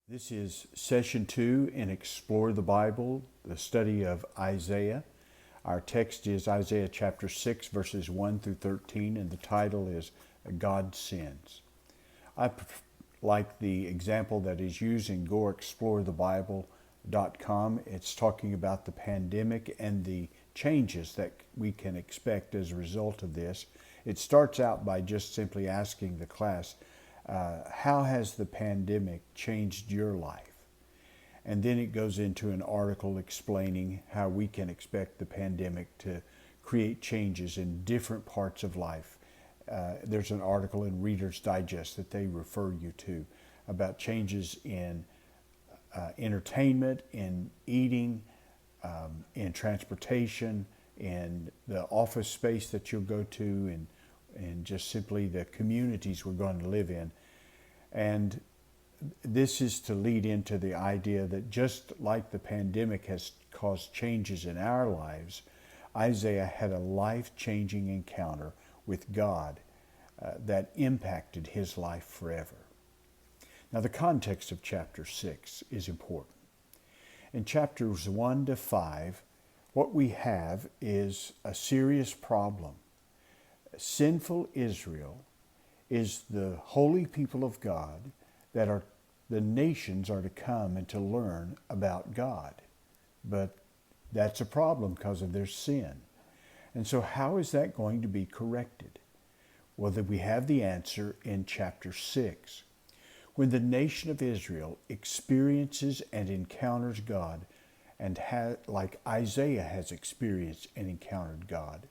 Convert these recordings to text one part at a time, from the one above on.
This is session 2 in Explore the Bible, the study of Isaiah. Our text is Isaiah chapter 6, verses 1 through 13, and the title is God Sends. I like the example that is used in GoExploreTheBible.com. It's talking about the pandemic and the changes that we can expect as a result of this. It starts out by just simply asking the class, how has the pandemic changed your life? And then it goes into an article explaining how we can expect the pandemic to create changes in different parts of life. There's an article in Reader's Digest that they refer you to about changes in entertainment, in eating, in transportation, in the office space that you'll go to, and just simply the communities we're going to live in. And this is to lead into the idea that just like the pandemic has caused changes in our lives, Isaiah had a life-changing encounter with God that impacted his life forever. Now, the context of chapter 6 is important. In chapters 1 to 5, what we have is a serious problem. Sinful Israel is the holy people of God that the nations are to come and to learn about God. But that's a problem because of their sin. And so how is that going to be corrected? Well, then we have the answer in chapter 6. When the nation of Israel experiences and encounters God, and like Isaiah has experienced and encountered God,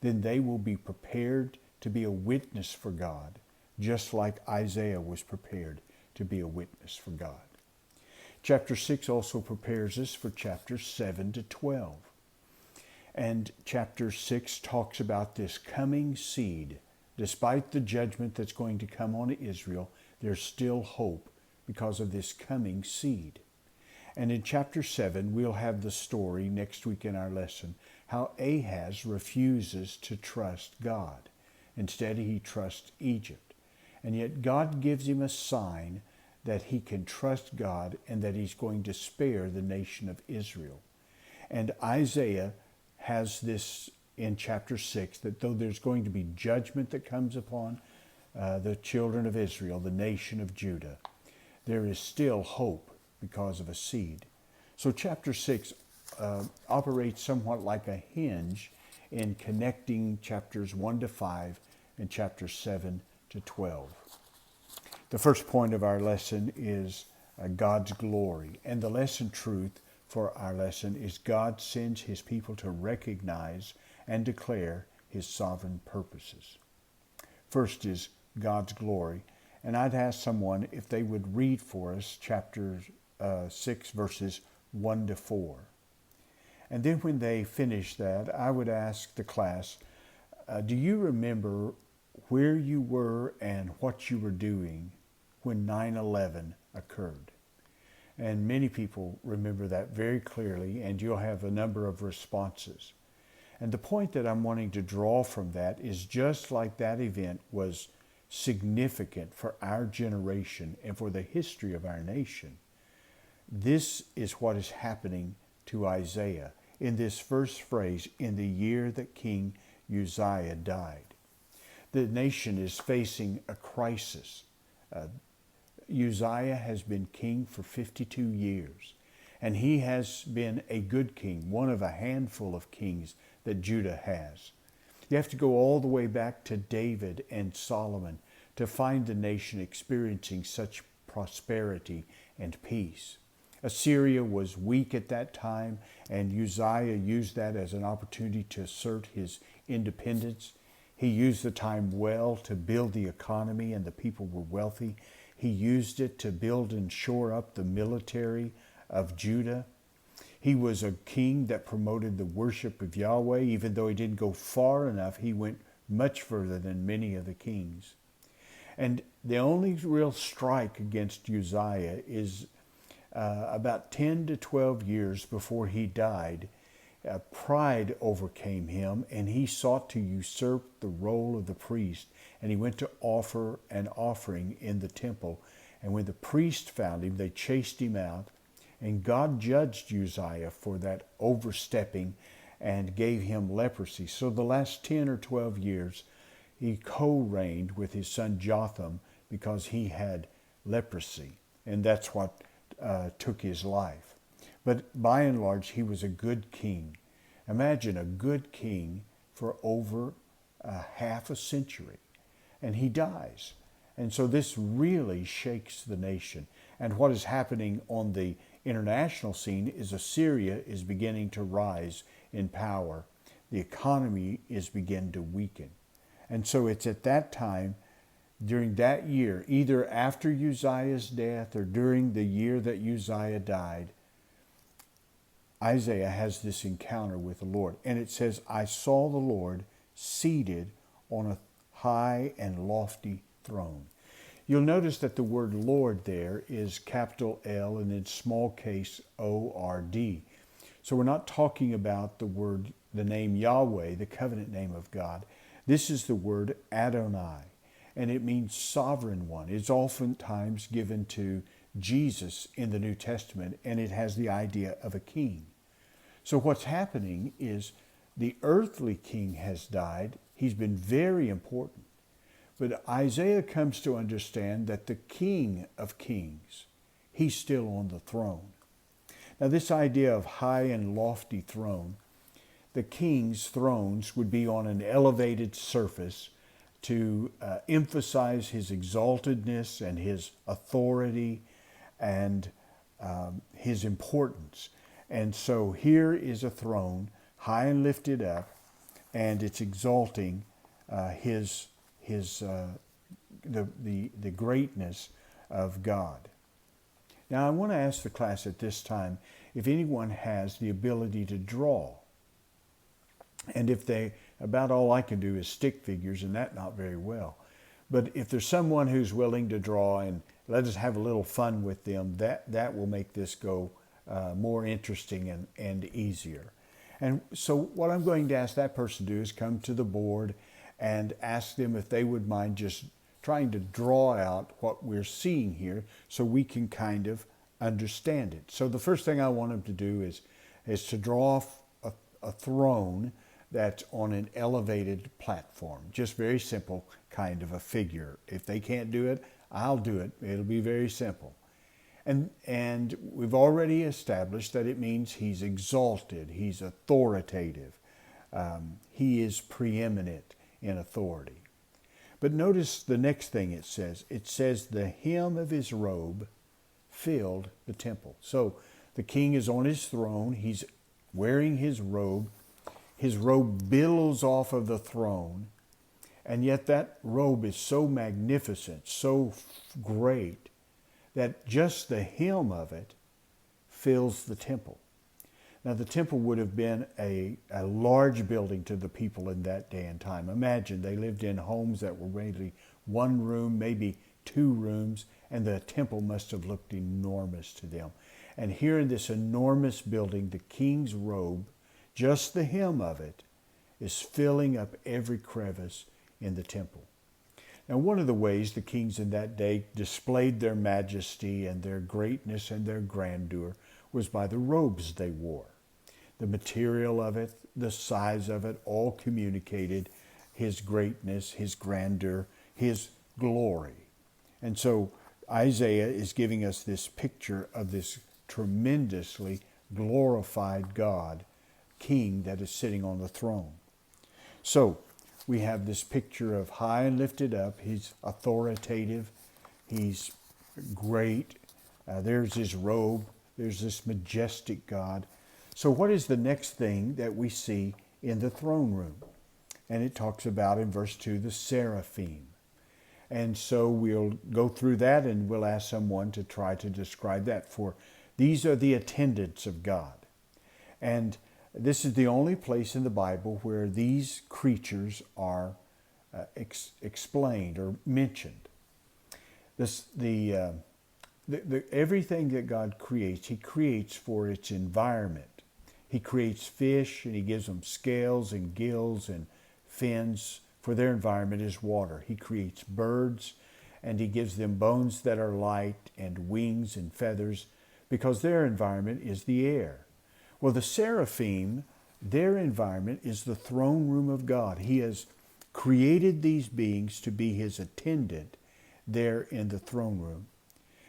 then they will be prepared to be a witness for God, just like Isaiah was prepared to be a witness for God. Chapter 6 also prepares us for chapters 7 to 12. And chapter 6 talks about this coming seed. Despite the judgment that's going to come on Israel, there's still hope because of this coming seed. And in chapter 7, we'll have the story next week in our lesson, how Ahaz refuses to trust God. Instead, he trusts Egypt. And yet God gives him a sign that he can trust God and that he's going to spare the nation of Israel. And Isaiah has this in chapter 6, that though there's going to be judgment that comes upon the children of Israel, the nation of Judah, there is still hope because of a seed. So chapter 6 operates somewhat like a hinge in connecting chapters 1 to 5 and chapters 7 to 12. The first point of our lesson is God's glory. And the lesson truth for our lesson is God sends his people to recognize and declare his sovereign purposes. First is God's glory. And I'd ask someone if they would read for us chapter 6, verses 1 to 4. And then when they finish that, I would ask the class, do you remember where you were and what you were doing when 9/11 occurred? And many people remember that very clearly, and you'll have a number of responses. And the point that I'm wanting to draw from that is just like that event was significant for our generation and for the history of our nation, this is what is happening to Isaiah in this first phrase, in the year that King Uzziah died. The nation is facing a crisis. Uzziah has been king for 52 years, and he has been a good king, one of a handful of kings that Judah has. You have to go all the way back to David and Solomon to find the nation experiencing such prosperity and peace. Assyria was weak at that time, and Uzziah used that as an opportunity to assert his independence. He used the time well to build the economy, and the people were wealthy. He used it to build and shore up the military of Judah. He was a king that promoted the worship of Yahweh. Even though he didn't go far enough, he went much further than many of the kings. And the only real strike against Uzziah is about 10 to 12 years before he died. Pride overcame him, and he sought to usurp the role of the priest, and he went to offer an offering in the temple. And when the priest found him, they chased him out. And God judged Uzziah for that overstepping and gave him leprosy. So the last 10 or 12 years, he co-reigned with his son Jotham because he had leprosy. And that's what took his life. But by and large, he was a good king. Imagine a good king for over half a century. And he dies. And so this really shakes the nation. And what is happening on the international scene is Assyria is beginning to rise in power. The economy is beginning to weaken. And so it's at that time, during that year, either after Uzziah's death or during the year that Uzziah died, Isaiah has this encounter with the Lord. And it says, I saw the Lord seated on a high and lofty throne. You'll notice that the word Lord there is capital L and in small case O-R-D. So we're not talking about the name Yahweh, the covenant name of God. This is the word Adonai, and it means sovereign one. It's oftentimes given to Jesus in the New Testament, and it has the idea of a king. So what's happening is the earthly king has died. He's been very important. But Isaiah comes to understand that the King of Kings, he's still on the throne. Now this idea of high and lofty throne, the king's thrones would be on an elevated surface to emphasize his exaltedness and his authority and his importance. And so here is a throne high and lifted up, and it's exalting the greatness of God. Now I want to ask the class at this time if anyone has the ability to draw. And if about all I can do is stick figures, and that not very well. But if there's someone who's willing to draw and let us have a little fun with them, that will make this go more interesting and easier. And so what I'm going to ask that person to do is come to the board and ask them if they would mind just trying to draw out what we're seeing here so we can kind of understand it. So the first thing I want them to do is to draw a throne that's on an elevated platform. Just very simple kind of a figure. If they can't do it, I'll do it. It'll be very simple. And we've already established that it means he's exalted, he's authoritative, he is preeminent in authority. But notice the next thing it says. It says the hem of his robe filled the temple. So the king is on his throne. He's wearing his robe. His robe billows off of the throne. And yet that robe is so magnificent, so great, that just the hem of it fills the temple. Now the temple would have been a large building to the people in that day and time. Imagine they lived in homes that were really one room, maybe two rooms, and the temple must have looked enormous to them. And here in this enormous building, the king's robe, just the hem of it, is filling up every crevice in the temple. Now, one of the ways the kings in that day displayed their majesty and their greatness and their grandeur was by the robes they wore. The material of it, the size of it, all communicated his greatness, his grandeur, his glory. And so Isaiah is giving us this picture of this tremendously glorified God, king that is sitting on the throne. So we have this picture of high and lifted up. He's authoritative. He's great. There's his robe. There's this majestic God. So what is the next thing that we see in the throne room? And it talks about in verse 2, the Seraphim. And so we'll go through that and we'll ask someone to try to describe that. For these are the attendants of God. And this is the only place in the Bible where these creatures are explained or mentioned. Everything that God creates, he creates for its environment. He creates fish and he gives them scales and gills and fins for their environment is water. He creates birds and he gives them bones that are light and wings and feathers, because their environment is the air. Well, the seraphim, their environment is the throne room of God. He has created these beings to be his attendant there in the throne room.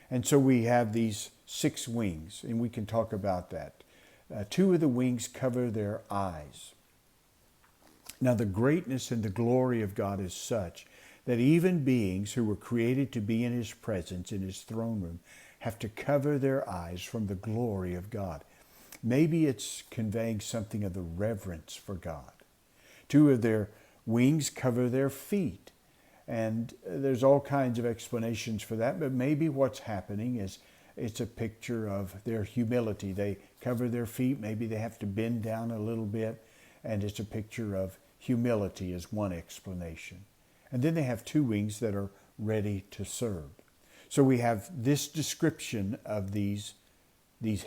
And so we have these 6 wings, and we can talk about that. 2 of the wings cover their eyes. Now, the greatness and the glory of God is such that even beings who were created to be in his presence, in his throne room, have to cover their eyes from the glory of God. Maybe it's conveying something of the reverence for God. 2 of their wings cover their feet. And there's all kinds of explanations for that, but maybe what's happening is it's a picture of their humility. They cover their feet, maybe they have to bend down a little bit, and it's a picture of humility is one explanation. And then they have 2 wings that are ready to serve. So we have this description of these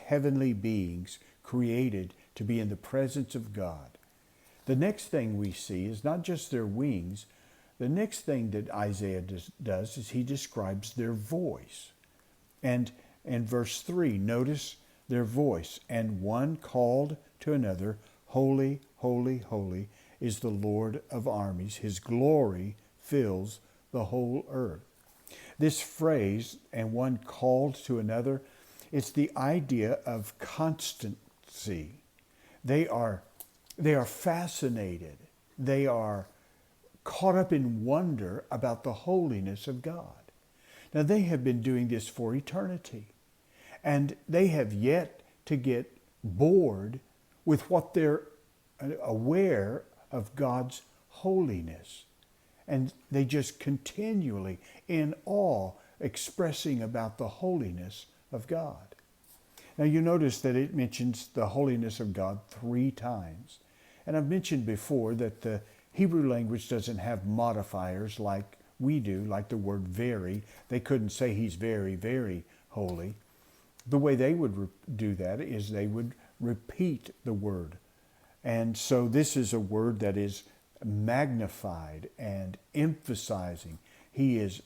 heavenly beings created to be in the presence of God. The next thing we see is not just their wings. The next thing that Isaiah does is he describes their voice. And in verse 3, notice their voice. And one called to another, Holy, holy, holy is the Lord of Armies. His glory fills the whole earth. This phrase, and one called to another, it's the idea of constancy. They are fascinated. They are caught up in wonder about the holiness of God. Now, they have been doing this for eternity, and they have yet to get bored with what they're aware of God's holiness. And they just continually, in awe, expressing about the holiness of God. Now, you notice that it mentions the holiness of God 3 times. And I've mentioned before that the Hebrew language doesn't have modifiers like we do, like the word very. They couldn't say he's very, very holy. The way they would do that is they would repeat the word. And so this is a word that is magnified and emphasizing he is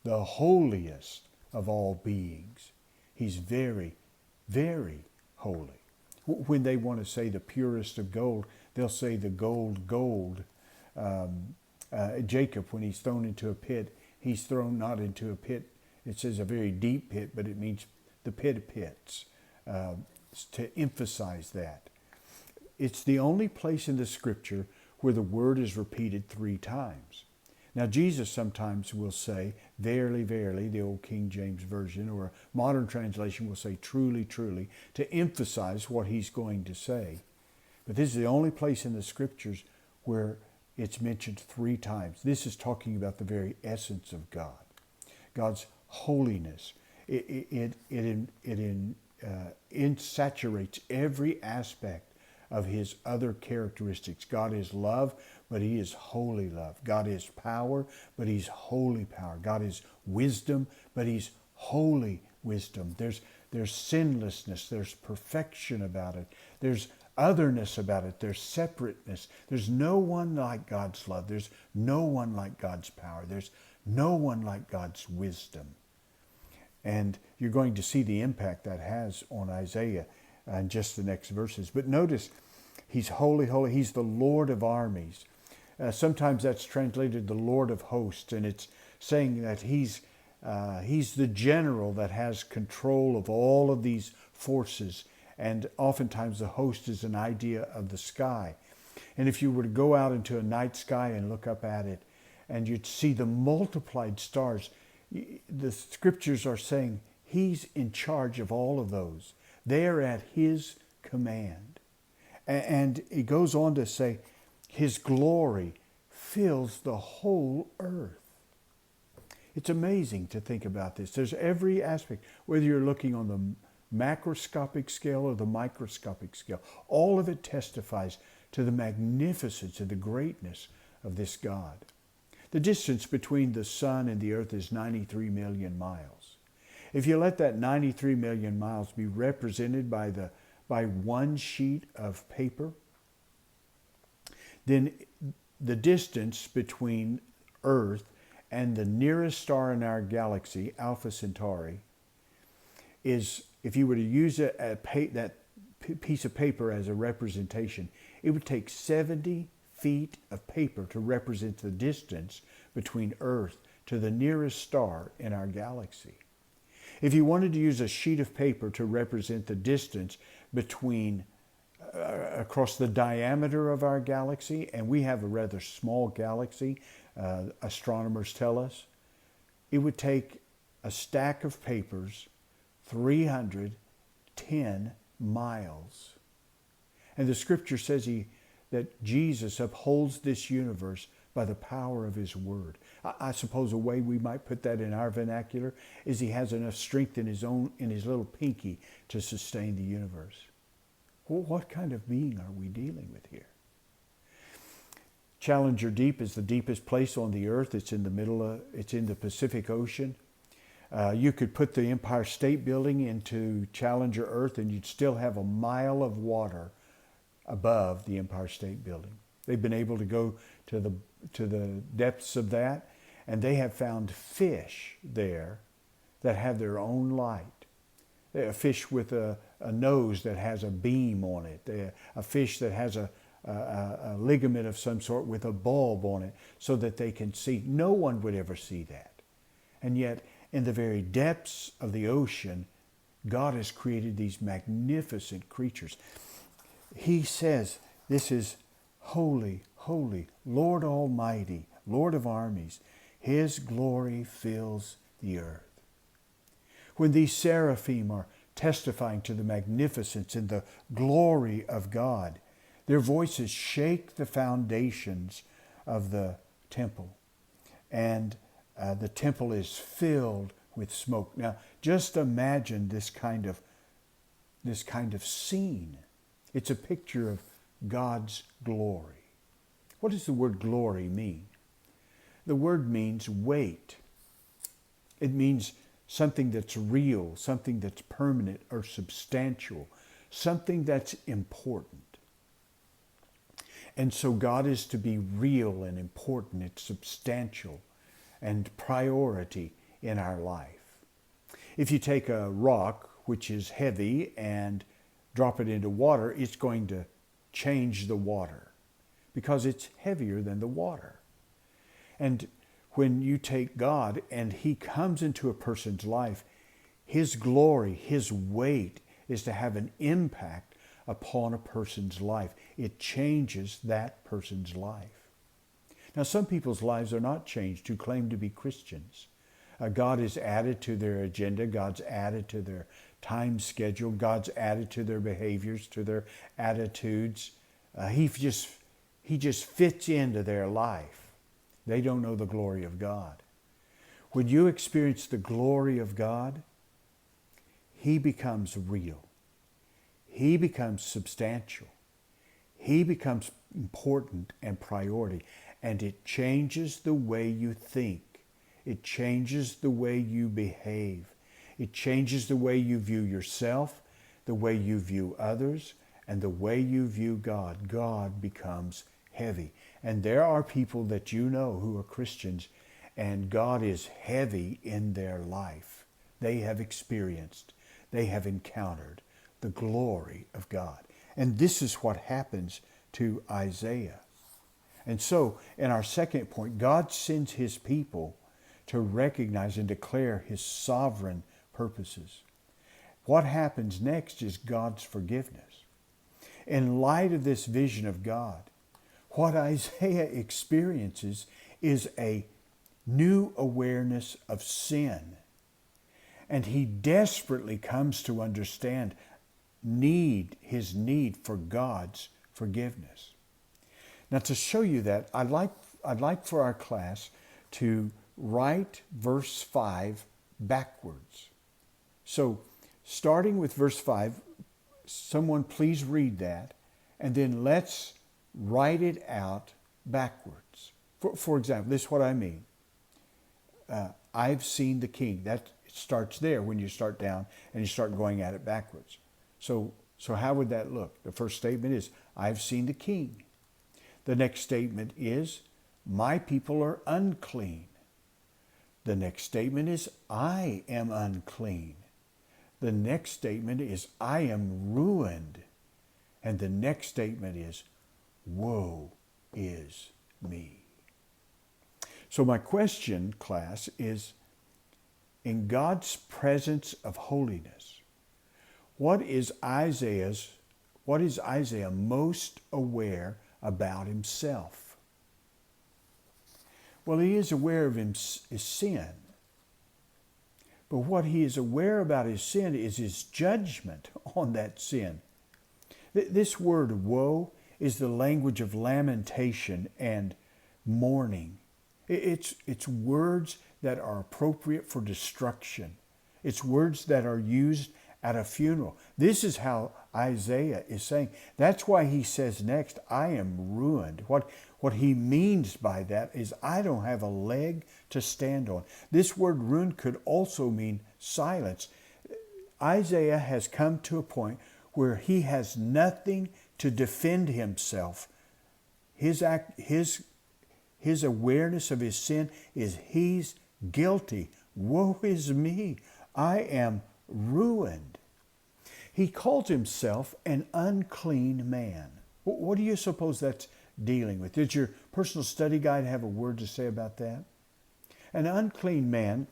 the holiest of all beings. He's very, very holy. When they want to say the purest of gold, they'll say the gold. Jacob, when he's thrown into a pit, he's thrown not into a pit. It says a very deep pit, but it means the pit of pits, to emphasize that. It's the only place in the scripture where the word is repeated 3 times. Now, Jesus sometimes will say, verily, verily, the old King James Version, or a modern translation will say, truly, truly, to emphasize what he's going to say. But this is the only place in the scriptures where it's mentioned 3 times. This is talking about the very essence of God, God's holiness. It insaturates every aspect of his other characteristics. God is love, but he is holy love. God is power, but he's holy power. God is wisdom, but he's holy wisdom. There's sinlessness, there's perfection about it. There's otherness about it. There's separateness. There's no one like God's love. There's no one like God's power. There's no one like God's wisdom. And you're going to see the impact that has on Isaiah in just the next verses. But notice, he's holy, holy. He's the Lord of Armies. Sometimes that's translated the Lord of Hosts, and it's saying that he's the general that has control of all of these forces. And oftentimes the host is an idea of the sky. And if you were to go out into a night sky and look up at it, and you'd see the multiplied stars, the scriptures are saying he's in charge of all of those. They are at his command. And it goes on to say, his glory fills the whole earth. It's amazing to think about this. There's every aspect, whether you're looking on the macroscopic scale or the microscopic scale, all of it testifies to the magnificence and the greatness of this God. The distance between the sun and the earth is 93 million miles. If you let that 93 million miles be represented by one sheet of paper, then the distance between Earth And the nearest star in our galaxy, Alpha Centauri, is, if you were to use that piece of paper as a representation, it would take 70 feet of paper to represent the distance between Earth to the nearest star in our galaxy. If you wanted to use a sheet of paper to represent the distance between across the diameter of our galaxy, and we have a rather small galaxy, astronomers tell us, it would take a stack of papers 310 miles. And the scripture says that Jesus upholds this universe by the power of his word. I suppose a way we might put that in our vernacular is he has enough strength in his little pinky to sustain the universe. Well, what kind of being are we dealing with here? Challenger Deep is the deepest place on the earth. It's in the Pacific Ocean. You could put the Empire State Building into Challenger Earth and you'd still have a mile of water above the Empire State Building. They've been able to go to the depths of that, and they have found fish there that have their own light. A fish with a nose that has a beam on it. A fish that has a ligament of some sort with a bulb on it so that they can see. No one would ever see that. And yet, in the very depths of the ocean, God has created these magnificent creatures. He says, this is holy, holy, Lord Almighty, Lord of Armies. His glory fills the earth. When these seraphim are testifying to the magnificence and the glory of God, their voices shake the foundations of the temple. And the temple is filled with smoke. Now, just imagine this kind of scene. It's a picture of God's glory. What does the word glory mean? The word means weight. It means something that's real, something that's permanent or substantial, something that's important. And so God is to be real and important. It's substantial and priority in our life. If you take a rock, which is heavy, and drop it into water, it's going to change the water because it's heavier than the water. And when you take God and he comes into a person's life, his glory, his weight is to have an impact upon a person's life. It changes that person's life. Now, some people's lives are not changed who claim to be Christians. God is added to their agenda. God's added to their time schedule. God's added to their behaviors, to their attitudes. He just fits into their life. They don't know the glory of God. When you experience the glory of God, he becomes real. He becomes substantial. He becomes important and priority. And it changes the way you think. It changes the way you behave. It changes the way you view yourself, the way you view others, and the way you view God. God becomes heavy. And there are people that you know who are Christians, and God is heavy in their life. They have experienced, they have encountered the glory of God. And this is what happens to Isaiah. And so, in our second point, God sends his people to recognize and declare his sovereign purposes. What happens next is God's forgiveness. In light of this vision of God, what Isaiah experiences is a new awareness of sin. And he desperately comes to understand his need for God's forgiveness. Now, to show you that, I'd like for our class to write verse 5 backwards. So, starting with verse 5, someone please read that, and then let's write it out backwards. For example, this is what I mean. I've seen the King. That starts there when you start down and you start going at it backwards. So how would that look? The first statement is, I've seen the King. The next statement is, my people are unclean. The next statement is, I am unclean. The next statement is, I am ruined. And the next statement is, woe is me. So my question, class, is, in God's presence of holiness, what is Isaiah most aware about himself? Well, he is aware of his sin. But what he is aware about his sin is his judgment on that sin. This word woe is the language of lamentation and mourning. It's words that are appropriate for destruction. It's words that are used at a funeral. This is how Isaiah is saying. That's why he says next, I am ruined. What he means by that is, I don't have a leg to stand on. This word ruined could also mean silence. Isaiah has come to a point where he has nothing to defend himself. His awareness of his sin is he's guilty. Woe is me. I am ruined. He calls himself an unclean man. What do you suppose that's dealing with? Did your personal study guide have a word to say about that? An unclean man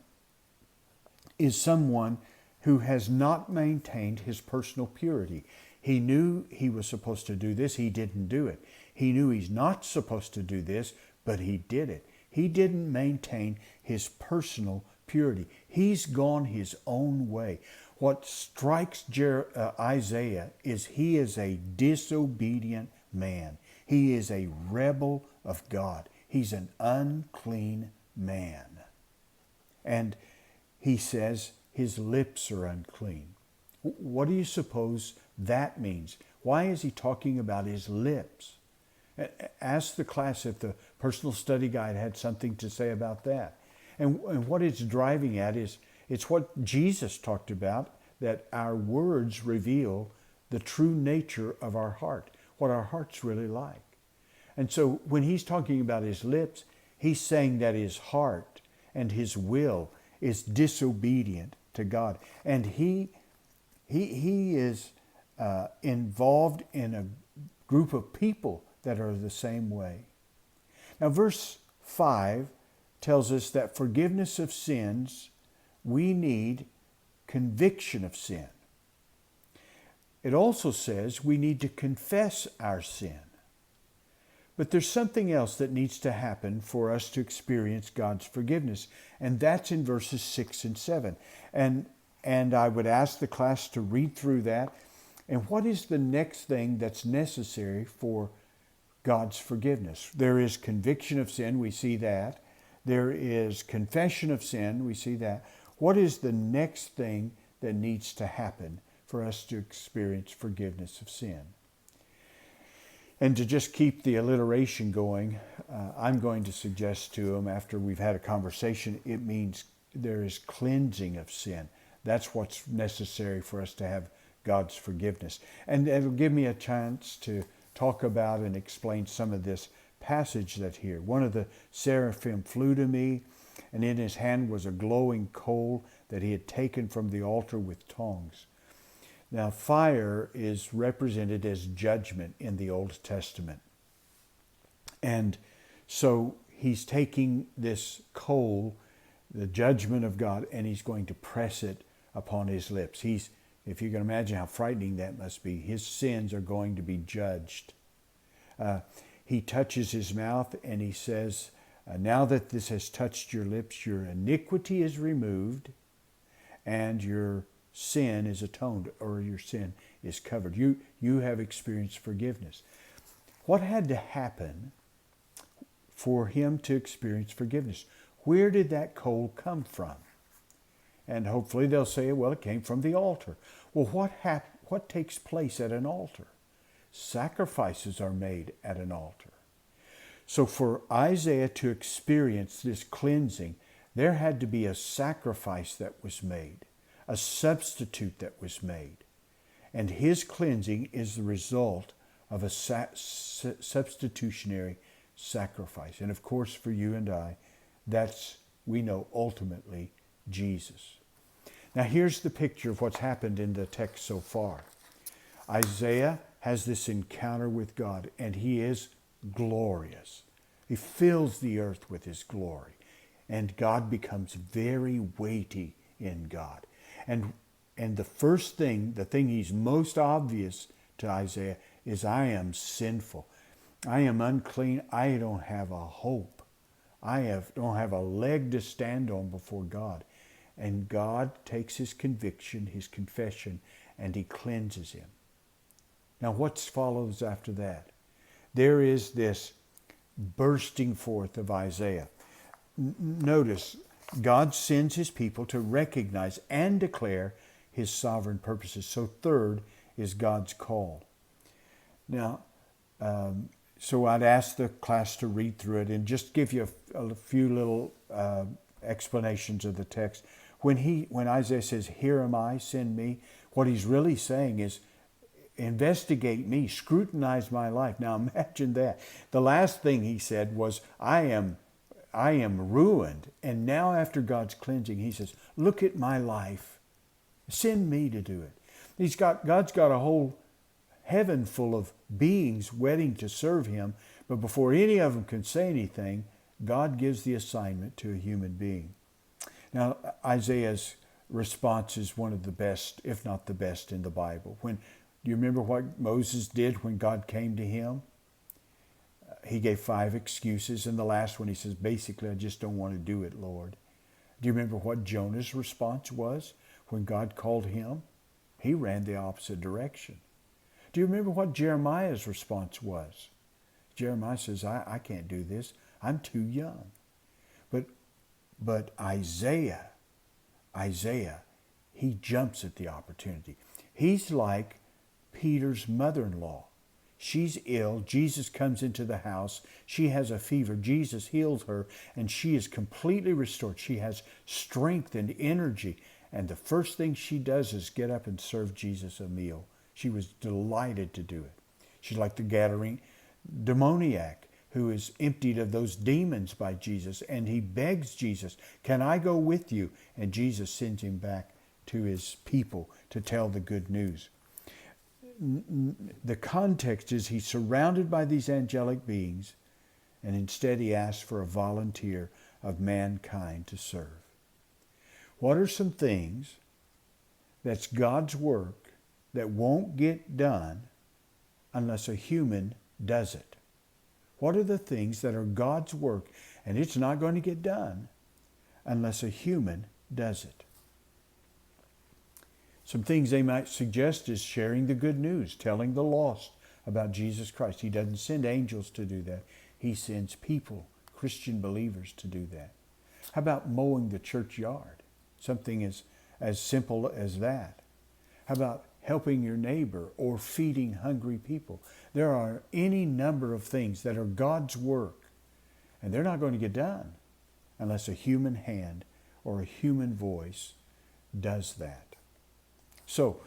is someone who has not maintained his personal purity. He knew he was supposed to do this, he didn't do it. He knew he's not supposed to do this, but he did it. He didn't maintain his personal purity. He's gone his own way. What strikes Isaiah is he is a disobedient man. He is a rebel of God. He's an unclean man. And he says his lips are unclean. What do you suppose that means? Why is he talking about his lips? Ask the class if the personal study guide had something to say about that. And what it's driving at is, it's what Jesus talked about, that our words reveal the true nature of our heart, what our heart's really like. And so when he's talking about his lips, he's saying that his heart and his will is disobedient to God. And he is involved in a group of people that are the same way. Now, verse 5 tells us that forgiveness of sins, we need conviction of sin. It also says we need to confess our sin. But there's something else that needs to happen for us to experience God's forgiveness, and that's in verses 6 and 7. And I would ask the class to read through that. And what is the next thing that's necessary for God's forgiveness? There is conviction of sin, we see that. There is confession of sin, we see that. What is the next thing that needs to happen for us to experience forgiveness of sin? And to just keep the alliteration going, I'm going to suggest to them, after we've had a conversation, it means there is cleansing of sin. That's what's necessary for us to have God's forgiveness. And it'll give me a chance to talk about and explain some of this passage that's here. One of the seraphim flew to me, and in his hand was a glowing coal that he had taken from the altar with tongs. Now, fire is represented as judgment in the Old Testament. And so he's taking this coal, the judgment of God, and he's going to press it upon his lips. If you can imagine how frightening that must be, his sins are going to be judged. He touches his mouth and he says, now that this has touched your lips, your iniquity is removed and your sin is atoned, or your sin is covered. You have experienced forgiveness. What had to happen for him to experience forgiveness? Where did that coal come from? And hopefully they'll say, well, it came from the altar. Well, what takes place at an altar? Sacrifices are made at an altar. So for Isaiah to experience this cleansing, there had to be a sacrifice that was made, a substitute that was made. And his cleansing is the result of a substitutionary sacrifice. And of course, for you and I, that's we know ultimately Jesus. Now here's the picture of what's happened in the text so far. Isaiah has this encounter with God, and he is glorious. He fills the earth with his glory, and God becomes very weighty in God. And the first thing, the thing he's most obvious to Isaiah is, I am sinful. I am unclean. I don't have a hope. Don't have a leg to stand on before God. And God takes his conviction, his confession, and he cleanses him. Now what follows after that? There is this bursting forth of Isaiah. Notice, God sends his people to recognize and declare his sovereign purposes. So third is God's call. Now, so I'd ask the class to read through it and just give you a few little explanations of the text. When Isaiah says, "Here am I, send me," what he's really saying is, investigate me, scrutinize my life. Now imagine that. The last thing he said was, I am ruined. And now after God's cleansing, he says, look at my life. Send me to do it. God's got a whole heaven full of beings waiting to serve him. But before any of them can say anything, God gives the assignment to a human being. Now, Isaiah's response is one of the best, if not the best, in the Bible. Do you remember what Moses did when God came to him? He gave 5 excuses, and the last one he says, basically, I just don't want to do it, Lord. Do you remember what Jonah's response was when God called him? He ran the opposite direction. Do you remember what Jeremiah's response was? Jeremiah says, I can't do this. I'm too young. But Isaiah, he jumps at the opportunity. He's like Peter's mother-in-law. She's ill. Jesus comes into the house. She has a fever. Jesus heals her, and she is completely restored. She has strength and energy. And the first thing she does is get up and serve Jesus a meal. She was delighted to do it. She's like the Gadarene demoniac who is emptied of those demons by Jesus, and he begs Jesus, can I go with you? And Jesus sends him back to his people to tell the good news. The context is he's surrounded by these angelic beings, and instead he asks for a volunteer of mankind to serve. What are some things that's God's work that won't get done unless a human does it? What are the things that are God's work and it's not going to get done unless a human does it? Some things they might suggest is sharing the good news, telling the lost about Jesus Christ. He doesn't send angels to do that. He sends people, Christian believers, to do that. How about mowing the churchyard? Something as simple as that. How about helping your neighbor or feeding hungry people? There are any number of things that are God's work, and they're not going to get done unless a human hand or a human voice does that. So,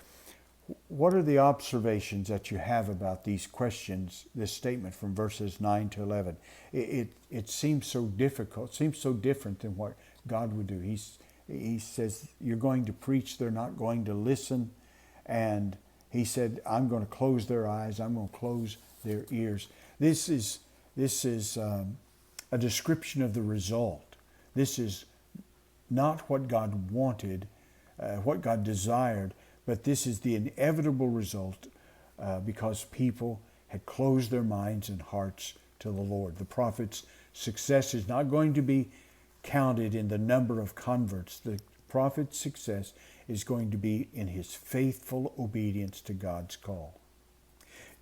what are the observations that you have about these questions, this statement from verses 9 to 11? It seems so difficult, seems so different than what God would do. He says, you're going to preach, they're not going to listen. And he said, I'm going to close their eyes, I'm going to close their ears. This is a description of the result. This is not what God wanted, what God desired, but this is the inevitable result because people had closed their minds and hearts to the Lord. The prophet's success is not going to be counted in the number of converts. The prophet's success is going to be in his faithful obedience to God's call.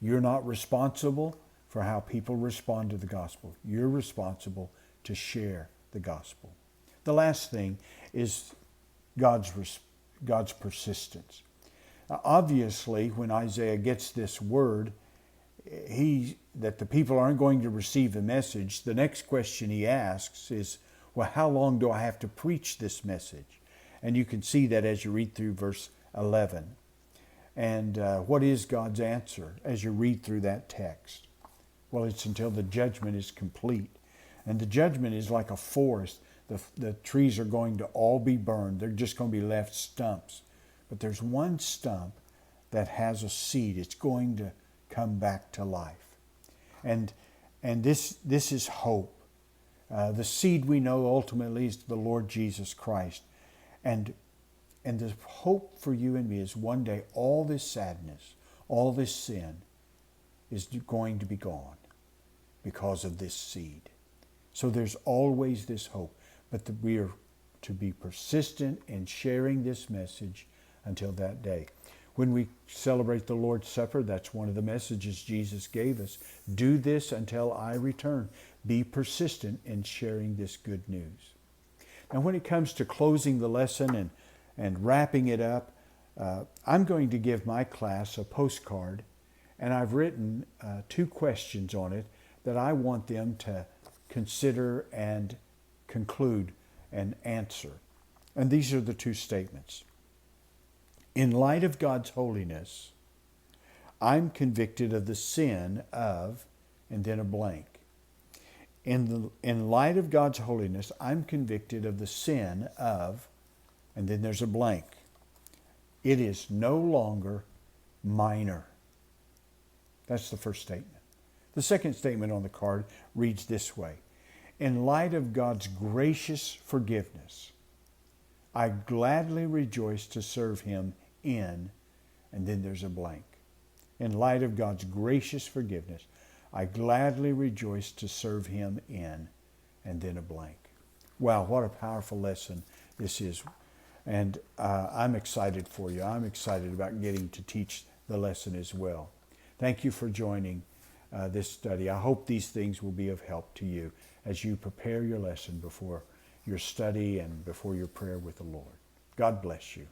You're not responsible for how people respond to the gospel. You're responsible to share the gospel. The last thing is God's persistence. Obviously, when Isaiah gets this word, that the people aren't going to receive the message, the next question he asks is, well, how long do I have to preach this message? And you can see that as you read through verse 11. And what is God's answer as you read through that text? Well, it's until the judgment is complete. And the judgment is like a forest. The trees are going to all be burned. They're just going to be left stumps. But there's one stump that has a seed. It's going to come back to life. And this is hope. The seed we know ultimately is the Lord Jesus Christ. And the hope for you and me is one day all this sadness, all this sin is going to be gone because of this seed. So there's always this hope. But we are to be persistent in sharing this message until that day. When we celebrate the Lord's Supper, that's one of the messages Jesus gave us. Do this until I return. Be persistent in sharing this good news. Now, when it comes to closing the lesson and wrapping it up, I'm going to give my class a postcard, and I've written 2 questions on it that I want them to consider and conclude and answer. And these are the 2 statements. In light of God's holiness, I'm convicted of the sin of, and then a blank. In light of God's holiness, I'm convicted of the sin of, and then there's a blank. It is no longer minor. That's the first statement. The second statement on the card reads this way. In light of God's gracious forgiveness, I gladly rejoice to serve him in, and then there's a blank. In light of God's gracious forgiveness, I gladly rejoice to serve him in, and then a blank. Wow, what a powerful lesson this is. And I'm excited for you. I'm excited about getting to teach the lesson as well. Thank you for joining this study. I hope these things will be of help to you as you prepare your lesson before your study and before your prayer with the Lord. God bless you.